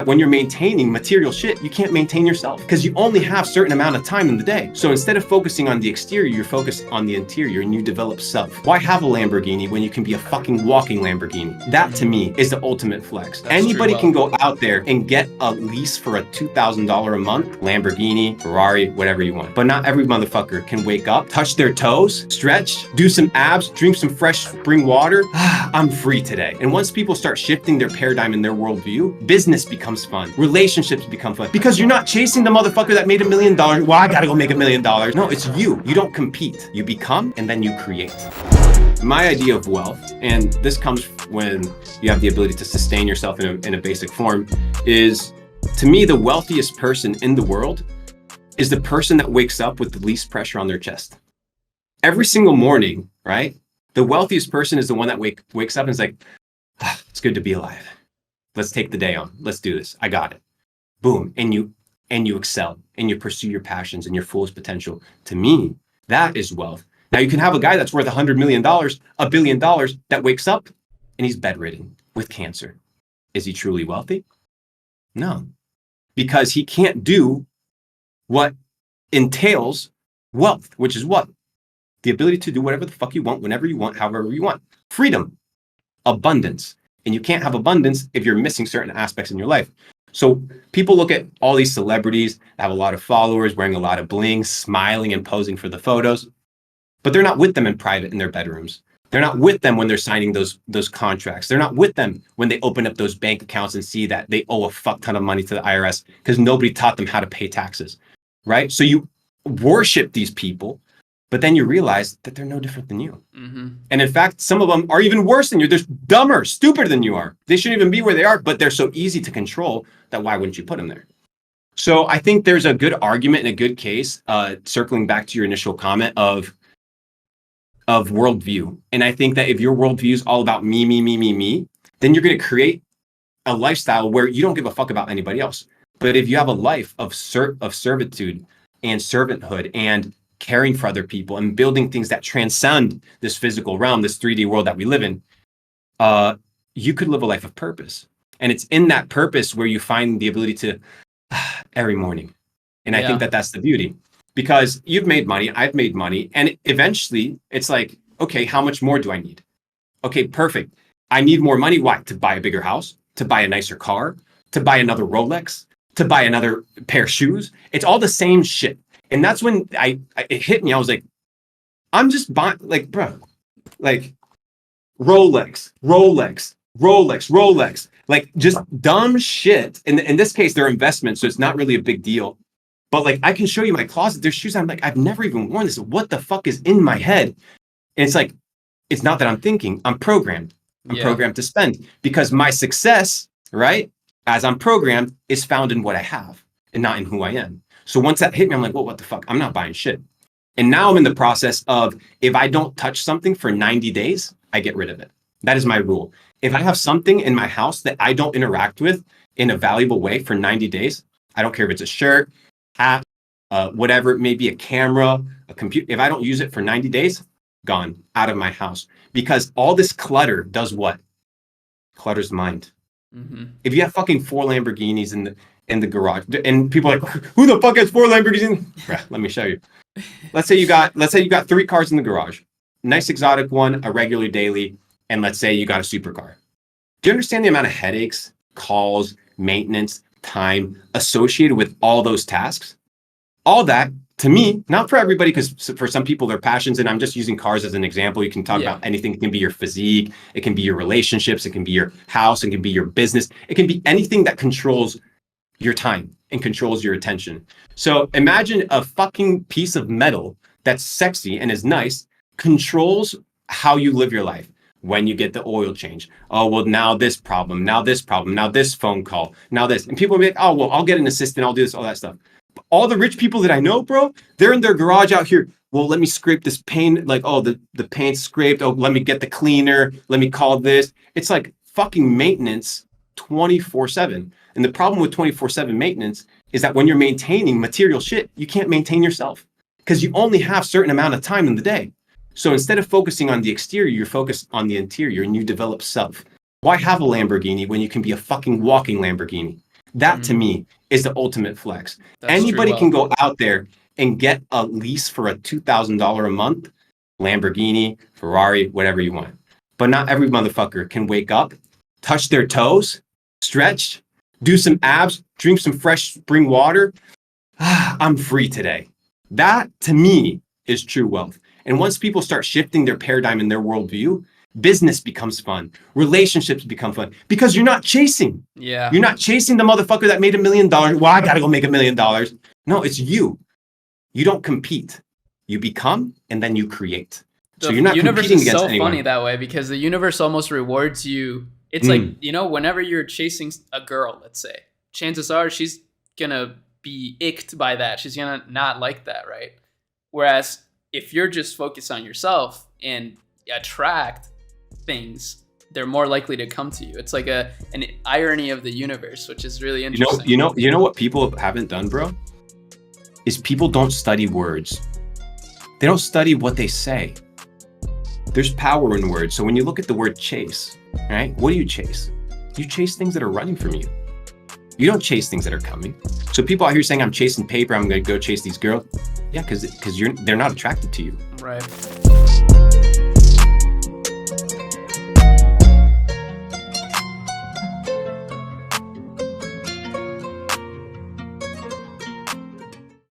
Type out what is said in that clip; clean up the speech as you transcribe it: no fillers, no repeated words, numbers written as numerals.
when you're maintaining material shit, you can't maintain yourself because you only have a certain amount of time in the day. So instead of focusing on the exterior, you're focused on the interior and you develop self. Why have a Lamborghini when you can be a fucking walking Lamborghini? That to me is the ultimate flex. Anybody can go out there and get a lease for a $2,000 a month, Lamborghini, Ferrari, whatever you want. But not every motherfucker can wake up, touch their toes, stretch, do some abs, drink some fresh spring water. I'm free today. And once people start shifting their paradigm and their worldview, business becomes fun. Relationships become fun because you're not chasing the motherfucker that made $1 million. Well, I gotta go make $1 million. No, it's you. You don't compete. You become and then you create. My idea of wealth, and this comes when you have the ability to sustain yourself in a basic form, is to me, the wealthiest person in the world is the person that wakes up with the least pressure on their chest. Every single morning, right? The wealthiest person is the one that wakes up and is like, it's good to be alive. Let's take the day on. Let's do this. I got it. Boom. And you excel and you pursue your passions and your fullest potential. To me, that is wealth. Now you can have a guy that's worth $100 million, $1 billion that wakes up and he's bedridden with cancer. Is he truly wealthy? No, because he can't do what entails wealth, which is what? The ability to do whatever the fuck you want, whenever you want, however you want. Freedom, abundance. And you can't have abundance if you're missing certain aspects in your life. So people look at all these celebrities that have a lot of followers, wearing a lot of bling, smiling and posing for the photos, but they're not with them in private in their bedrooms. They're not with them when they're signing those contracts. They're not with them when they open up those bank accounts and see that they owe a fuck ton of money to the IRS because nobody taught them how to pay taxes, right? So you worship these people, but then you realize that they're no different than you. Mm-hmm. And in fact, some of them are even worse than you. They're dumber, stupider than you are. They shouldn't even be where they are, but they're so easy to control that why wouldn't you put them there? So I think there's a good argument and a good case, circling back to your initial comment of worldview. And I think that if your worldview is all about me, then you're going to create a lifestyle where you don't give a fuck about anybody else. But if you have a life of servitude and servanthood and caring for other people and building things that transcend this physical realm, this 3D world that we live in, you could live a life of purpose. And it's in that purpose where you find the ability to every morning. And I think that that's the beauty, because you've made money, I've made money. And eventually it's like, okay, how much more do I need? Okay, perfect. I need more money. Why? To buy a bigger house, to buy a nicer car, to buy another Rolex, to buy another pair of shoes. It's all the same shit. And that's when it hit me. I was like, I'm just buying, like, bro, like Rolex, like just dumb shit. And in this case, they're investments, so it's not really a big deal. But like, I can show you my closet. There's shoes I'm like, I've never even worn this. What the fuck is in my head? And it's like, it's not that I'm thinking, I'm programmed. I'm programmed to spend because my success, right, as I'm programmed, is found in what I have and not in who I am. So once that hit me, I'm like, well, what the fuck? I'm not buying shit. And now I'm in the process of, if I don't touch something for 90 days, I get rid of it. That is my rule. If I have something in my house that I don't interact with in a valuable way for 90 days, I don't care if it's a shirt, hat, whatever it may be, a camera, a computer. If I don't use it for 90 days, gone, out of my house. Because all this clutter does what? Clutters the mind. Mm-hmm. If you have fucking 4 Lamborghinis in the garage, and people are like, who the fuck has 4 Lamborghinis? Let me show you. Let's say you got 3 cars in the garage, nice exotic one, a regular daily, and let's say you got a supercar. Do you understand the amount of headaches, calls, maintenance, time associated with all those tasks? All that, to me, not for everybody, because for some people, their passions, and I'm just using cars as an example. You can talk about anything. It can be your physique. It can be your relationships. It can be your house. It can be your business. It can be anything that controls your time and controls your attention. So imagine a fucking piece of metal that's sexy and is nice, controls how you live your life. When you get the oil change, oh, well, now this problem, now this phone call, now this. And people will be like, oh, well, I'll get an assistant. I'll do this, all that stuff. But all the rich people that I know, bro, they're in their garage out here. Well, let me scrape this paint. Like, oh, the paint's scraped. Oh, let me get the cleaner. Let me call this. It's like fucking maintenance 24/7. And the problem with 24/7 maintenance is that when you're maintaining material shit, you can't maintain yourself because you only have a certain amount of time in the day. So instead of focusing on the exterior, you're focused on the interior and you develop self. Why have a Lamborghini when you can be a fucking walking Lamborghini? That to me is the ultimate flex. That's true Anybody can wealth. go out there and get a lease for a $2,000 a month, Lamborghini, Ferrari, whatever you want. But not every motherfucker can wake up, touch their toes, stretch, do some abs, drink some fresh spring water. I'm free today. That to me is true wealth. And once people start shifting their paradigm and their worldview, business becomes fun. Relationships become fun because you're not chasing. Yeah. You're not chasing the motherfucker that made $1 million. Well, I got to go make $1 million. No, it's you. You don't compete. You become and then you create. So you're The not universe competing is against so anyone. funny that way because the universe almost rewards you. It's like, you know, whenever you're chasing a girl, let's say, chances are she's gonna be icked by that. She's gonna not like that, right? Whereas if you're just focused on yourself and attract things, they're more likely to come to you. It's like an irony of the universe, which is really interesting. You know what people haven't done, bro? Is people don't study words. They don't study what they say. There's power in words. So when you look at the word chase, right? What do you chase? You chase things that are running from you. You don't chase things that are coming. So people out here saying, I'm chasing paper, I'm going to go chase these girls. Yeah, because they're not attracted to you. Right.